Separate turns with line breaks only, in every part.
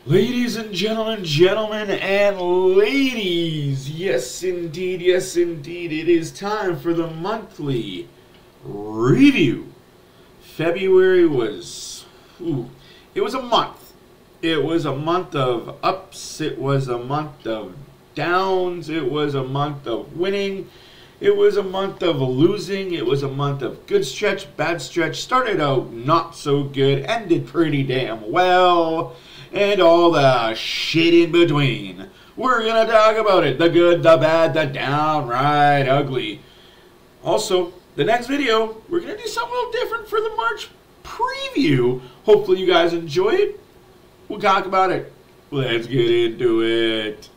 Ladies and gentlemen and ladies, yes indeed, it is time for the monthly review. February was, it was a month. It was a month of ups, it was a month of downs, it was a month of winning, it was a month of losing, it was a month of good stretch, bad stretch, started out not so good, ended pretty damn well, and all the shit in between. We're gonna talk about it. The good, the bad, the downright ugly. Also, the next video, we're gonna do something a little different for the March preview. Hopefully you guys enjoy it. We'll talk about it. Let's get into it.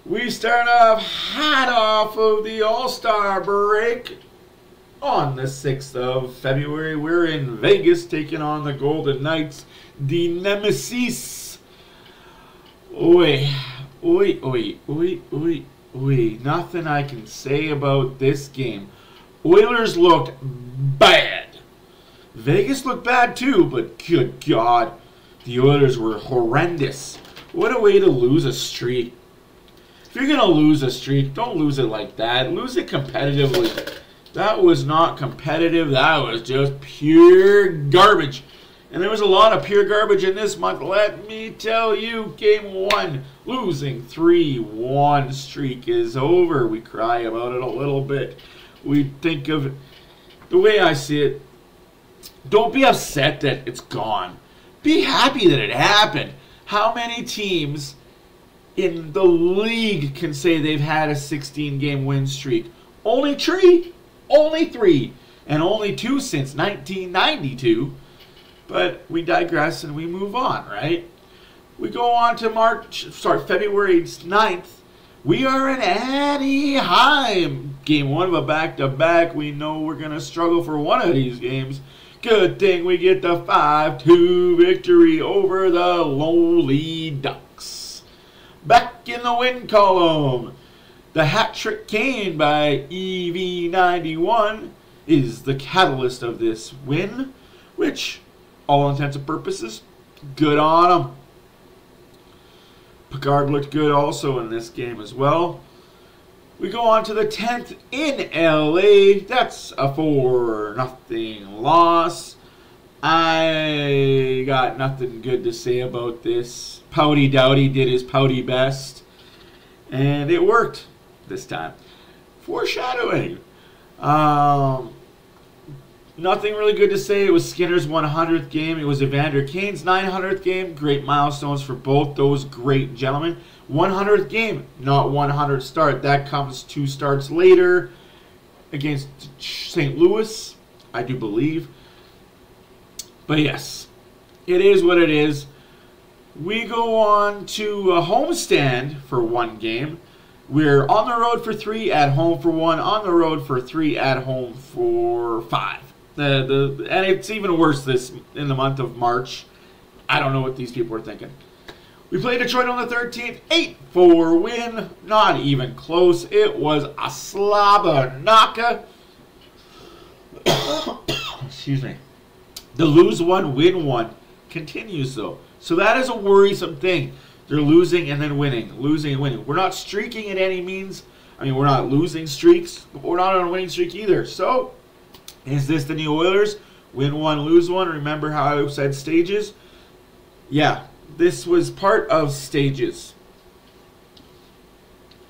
We start off hot off of the All-Star break. On the 6th of February, we're in Vegas taking on the Golden Knights, the Nemesis. Nothing I can say about this game. Oilers looked bad. Vegas looked bad too, but good God, the Oilers were horrendous. What a way to lose a streak. If you're going to lose a streak, don't lose it like that. Lose it competitively. That was not competitive. That was just pure garbage. And there was a lot of pure garbage in this month. Let me tell you, Game 1, losing 3-1 streak is over. We cry about it a little bit. We think of it the way I see it. Don't be upset that it's gone. Be happy that it happened. How many teams in the league can say they've had a 16-game win streak? Only 3. Only 3. And only 2 since 1992. But we digress and we move on, right? We go on to February 9th. We are in Anaheim. Game 1 of a back-to-back. We know we're going to struggle for one of these games. Good thing we get the 5-2 victory over the lowly Ducks. Back in the win column. The hat-trick Kane by EV91 is the catalyst of this win, which, all intents and purposes, good on him. Picard looked good also in this game as well. We go on to the 10th in LA. That's a 4-0 loss. I got nothing good to say about this. Pouty Dowdy did his pouty best, and it worked this time. Foreshadowing. Nothing really good to say. It was Skinner's 100th game. It was Evander Kane's 900th game. Great milestones for both those great gentlemen. 100th game, not 100th start. That comes 2 starts later against St. Louis, I do believe. But yes, it is what it is. We go on to a homestand for 1 game. We're on the road for 3, at home for 1, on the road for 3, at home for 5. And it's even worse this in the month of March. I don't know what these people are thinking. We played Detroit on the 13th, 8-4 win, not even close. It was a slobber-knocker. Excuse me. The lose 1, win 1 continues though. So that is a worrisome thing. They're losing and then winning, losing and winning. We're not streaking in any means. I mean, we're not losing streaks, but we're not on a winning streak either. So, is this the new Oilers? Win 1, lose 1. Remember how I said stages? Yeah, this was part of stages.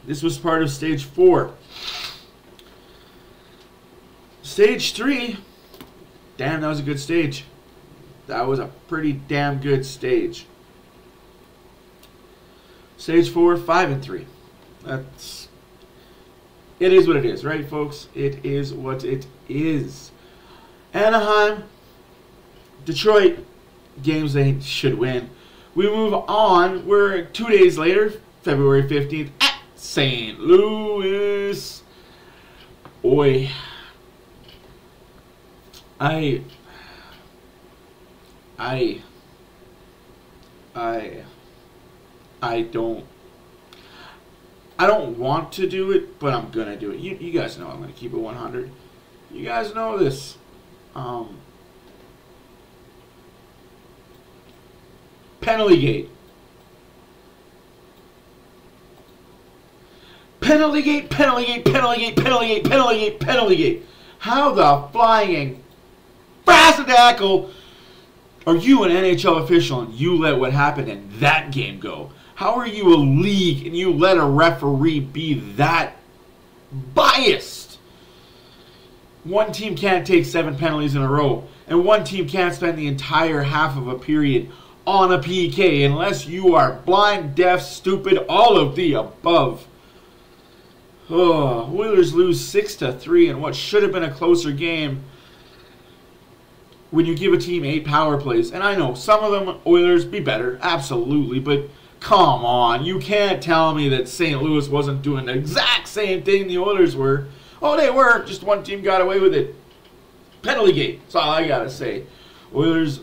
This was part of stage 4. Stage 3. Damn, that was a good stage. That was a pretty damn good stage. Stage 4, 5-3. It is what it is, right, folks? It is what it is. Anaheim, Detroit, games they should win. We move on. We're 2 days later, February 15th, at St. Louis. Oi. I don't want to do it, but I'm gonna do it. You guys know I'm gonna keep it 100. You guys know this. Penalty gate. Penalty gate, penalty gate, penalty gate, penalty gate, penalty gate, penalty gate. How the flying Frasadackle are you an NHL official and you let what happened in that game go? How are you a league and you let a referee be that biased? One team can't take 7 penalties in a row, and one team can't spend the entire half of a period on a PK unless you are blind, deaf, stupid, all of the above. Oh, Oilers lose 6-3 in what should have been a closer game when you give a team 8 power plays. And I know some of them, Oilers, be better, absolutely, but come on, you can't tell me that St. Louis wasn't doing the exact same thing the Oilers were. Oh, they were, just one team got away with it. Penalty gate, that's all I gotta say. Oilers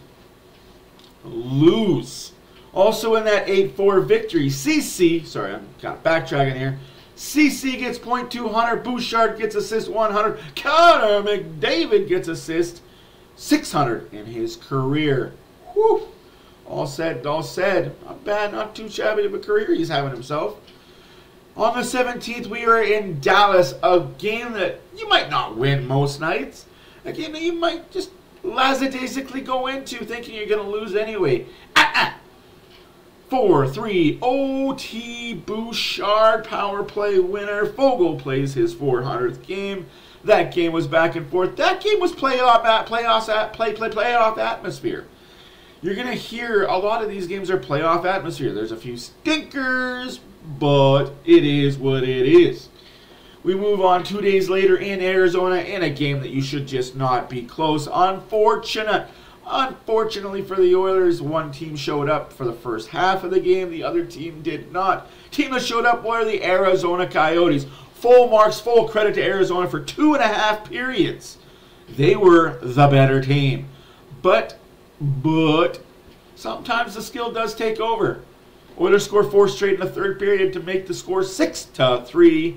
lose. Also in that 8-4 victory, CC, sorry, I'm kind of backtracking here. CC gets .200, Bouchard gets assist 100, Connor McDavid gets assist 600 in his career. Whew. All said, all said. Not bad, not too shabby of a career he's having himself. On the 17th, we are in Dallas, a game that you might not win most nights. A game that you might just lackadaisically go into thinking you're going to lose anyway. 4-3 OT Bouchard power play winner. Fogle plays his 400th game. That game was back and forth. That game was playoff atmosphere. You're going to hear a lot of these games are playoff atmosphere. There's a few stinkers, but it is what it is. We move on 2 days later in Arizona in a game that you should just not be close. Unfortunately for the Oilers, one team showed up for the first half of the game. The other team did not. Team that showed up were the Arizona Coyotes. Full marks, full credit to Arizona for 2.5 periods. They were the better team. But sometimes the skill does take over. Oilers score 4 straight in the third period to make the score 6-3.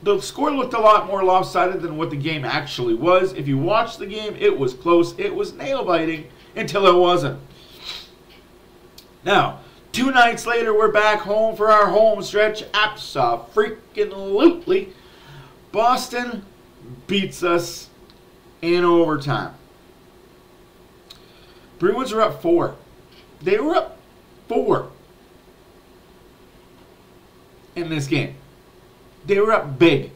The score looked a lot more lopsided than what the game actually was. If you watched the game, it was close. It was nail-biting until it wasn't. Now, 2 nights later, we're back home for our home stretch. Abso-freaking-lutely. Boston beats us in overtime. Bruins are up 4. They were up 4 in this game. They were up big.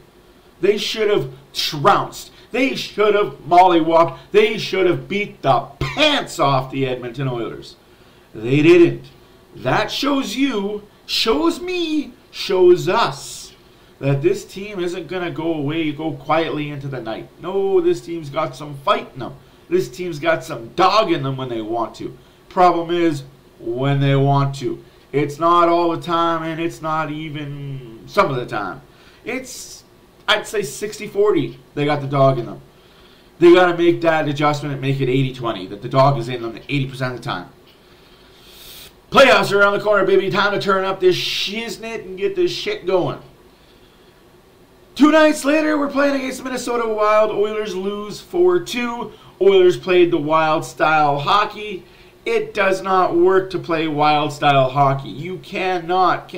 They should have trounced. They should have mollywopped. They should have beat the pants off the Edmonton Oilers. They didn't. That shows you, shows me, shows us that this team isn't going to go quietly into the night. No, this team's got some fight in them. This team's got some dog in them when they want to. Problem is, when they want to. It's not all the time, and it's not even some of the time. It's, I'd say 60-40, they got the dog in them. They got to make that adjustment and make it 80-20, that the dog is in them 80% of the time. Playoffs are around the corner, baby. Time to turn up this shiznit and get this shit going. 2 nights later, we're playing against the Minnesota Wild. Oilers lose 4-2. Oilers played the Wild-style hockey. It does not work to play Wild-style hockey. You cannot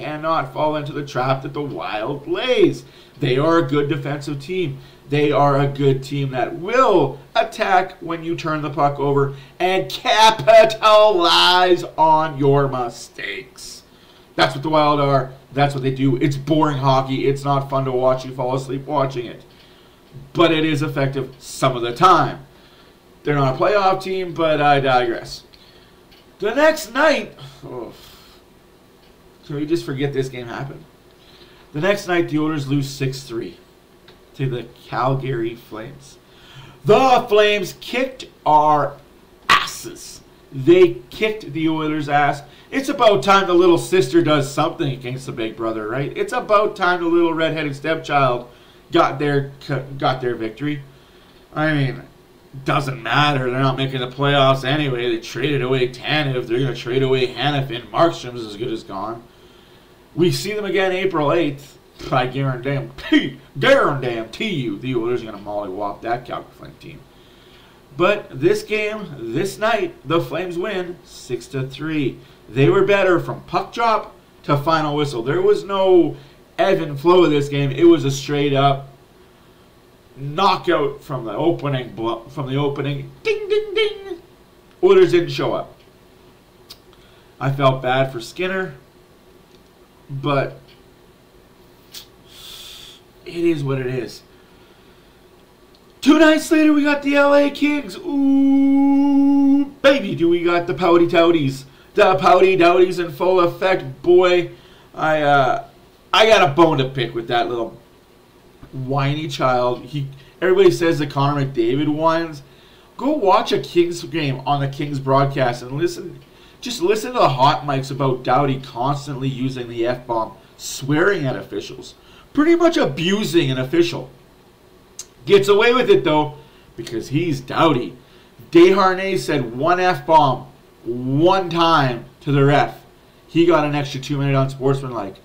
fall into the trap that the Wild lays. They are a good defensive team. They are a good team that will attack when you turn the puck over and capitalize on your mistakes. That's what the Wild are. That's what they do. It's boring hockey. It's not fun to watch. You fall asleep watching it. But it is effective some of the time. They're not a playoff team, but I digress. The next night, can we just forget this game happened? The next night, the Oilers lose 6-3 to the Calgary Flames. The Flames kicked our asses. They kicked the Oilers' ass. It's about time the little sister does something against the big brother, right? It's about time the little redheaded stepchild got their victory. I mean, doesn't matter. They're not making the playoffs anyway. They traded away Tanev. They're going to trade away Hanifin. Markstrom's as good as gone. We see them again April 8th. I guarantee you, the Oilers are going to mollywop that Calgary Flame team. But this game, this night, the Flames win 6-3. They were better from puck drop to final whistle. There was no ebb and flow of this game. It was a straight up knockout from the opening. Ding, ding, ding. Oilers didn't show up. I felt bad for Skinner, but it is what it is. 2 nights later, we got the LA Kings. Ooh, baby, do we got the pouty touties. The pouty touties in full effect. Boy, I got a bone to pick with that little whiny child. Everybody says that Connor McDavid whines. Go watch a Kings game on the Kings broadcast and listen. Just listen to the hot mics about Doughty constantly using the F-bomb, swearing at officials, pretty much abusing an official. Gets away with it, though, because he's Doughty. Desharnais said one F-bomb one time to the ref. He got an extra 2-minute unsportsmanlike.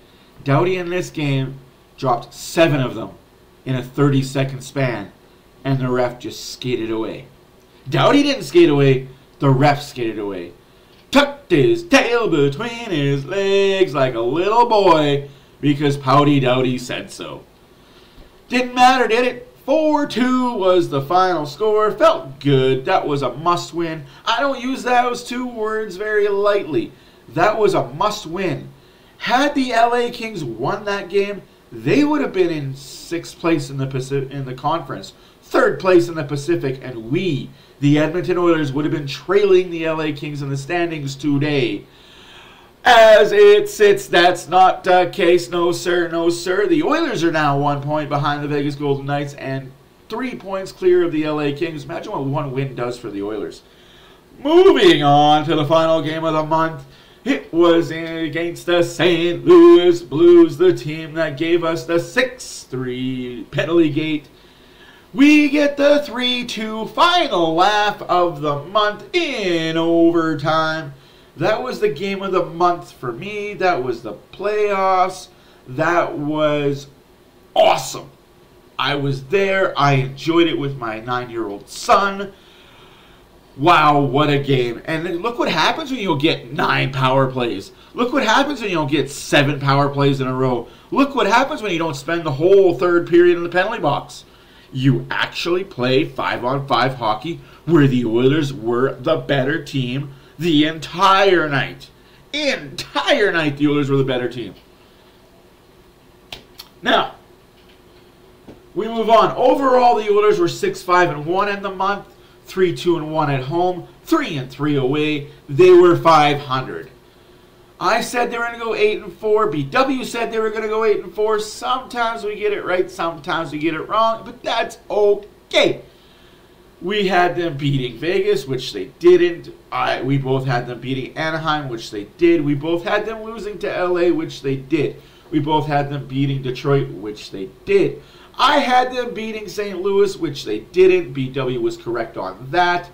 Doughty in this game dropped 7 of them in a 30-second span, and the ref just skated away. Doughty didn't skate away. The ref skated away. Tucked his tail between his legs like a little boy because Pouty Doughty said so. Didn't matter, did it? 4-2 was the final score. Felt good. That was a must-win. I don't use those 2 words very lightly. That was a must-win. Had the LA Kings won that game, they would have been in 6th place in the conference, 3rd place in the Pacific, and we, the Edmonton Oilers, would have been trailing the LA Kings in the standings today. As it sits, that's not the case. No, sir. No, sir. The Oilers are now 1 point behind the Vegas Golden Knights and 3 points clear of the LA Kings. Imagine what 1 win does for the Oilers. Moving on to the final game of the month. It was against the St. Louis Blues, the team that gave us the 6-3 penalty gate. We get the 3-2 final laugh of the month in overtime. That was the game of the month for me. That was the playoffs. That was awesome. I was there. I enjoyed it with my 9-year-old son. Wow, what a game. And then look what happens when you don't get 9 power plays. Look what happens when you don't get 7 power plays in a row. Look what happens when you don't spend the whole 3rd period in the penalty box. You actually play 5-on-5 hockey where the Oilers were the better team the entire night. The Oilers were the better team. Now, we move on. Overall, the Oilers were 6-5-1 in the month, 3-2-1 at home, 3-3 away. They were .500. I said they were going to go 8-4. BW said they were going to go 8-4. Sometimes we get it right, sometimes we get it wrong, but that's okay. We had them beating Vegas, which they didn't. We both had them beating Anaheim, which they did. We both had them losing to LA, which they did. We both had them beating Detroit, which they did. I had them beating St. Louis, which they didn't. BW was correct on that.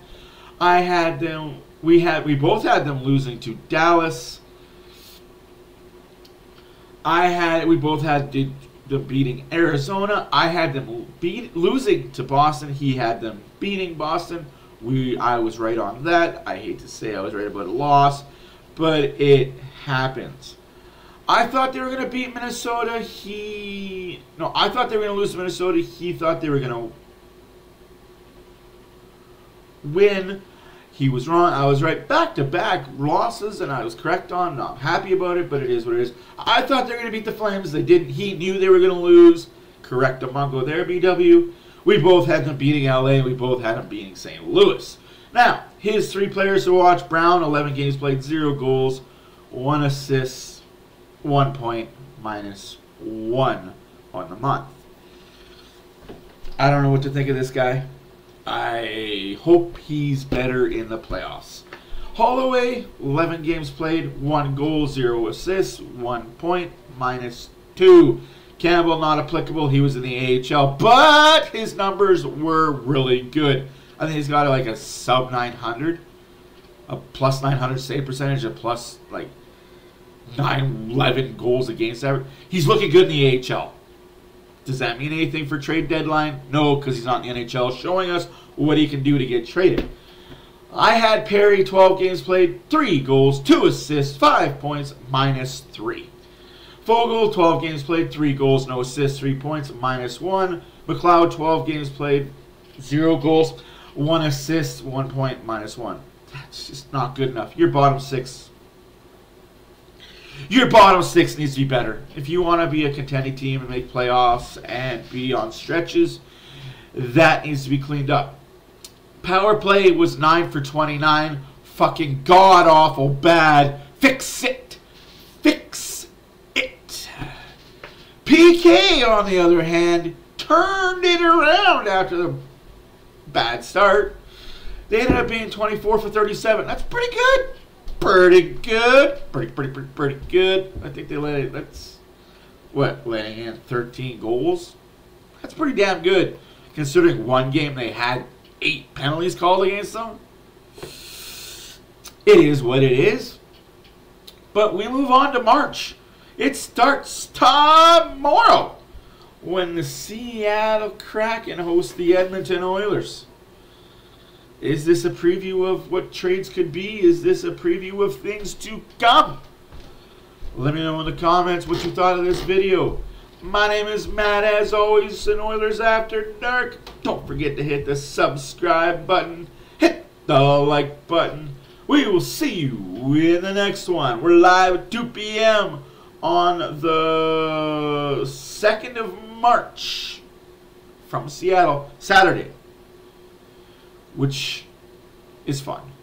We both had them losing to Dallas. We both had them beating Arizona. I had them losing to Boston. He had them beating Boston. I was right on that. I hate to say I was right about a loss, but it happens. I thought they were going to beat Minnesota. I thought they were going to lose to Minnesota. He thought they were going to win. He was wrong. I was right. Back-to-back losses, and I was correct on. Not happy about it, but it is what it is. I thought they were going to beat the Flames. They didn't. He knew they were going to lose. Correct Amongo there, BW. We both had them beating LA. We both had them beating St. Louis. Now, his 3 players to watch. Brown, 11 games played, 0 goals, 1 assist, 1 point, -1 on the month. I don't know what to think of this guy. I hope he's better in the playoffs. Holloway, 11 games played, 1 goal, 0 assists, 1 point, -2. Campbell, not applicable. He was in the AHL, but his numbers were really good. I think he's got like a sub 900, a plus 900 save percentage, a plus like 911 goals against average. He's looking good in the AHL. Does that mean anything for trade deadline? No, because he's not in the NHL showing us what he can do to get traded. I had Perry, 12 games played, 3 goals, 2 assists, 5 points, -3. Fogle, 12 games played, 3 goals, no assists, 3 points, -1. McLeod, 12 games played, 0 goals, 1 assist, 1 point, -1. That's just not good enough. Your bottom 6. Your bottom 6 needs to be better. If you want to be a contending team and make playoffs and be on stretches, that needs to be cleaned up. Power play was 9 for 29. Fucking god-awful bad. Fix it. Fix it. PK, on the other hand, turned it around after the bad start. They ended up being 24 for 37. That's pretty good. Pretty good. Pretty good. I think they letting in 13 goals? That's pretty damn good. Considering one game they had 8 penalties called against them. It is what it is. But we move on to March. It starts tomorrow when the Seattle Kraken host the Edmonton Oilers. Is this a preview of what trades could be? Is this a preview of things to come? Let me know in the comments what you thought of this video. My name is Matt, as always, and Oilers After Dark. Don't forget to hit the subscribe button. Hit the like button. We will see you in the next one. We're live at 2 p.m. on the 2nd of March from Seattle, Saturday, which is fun.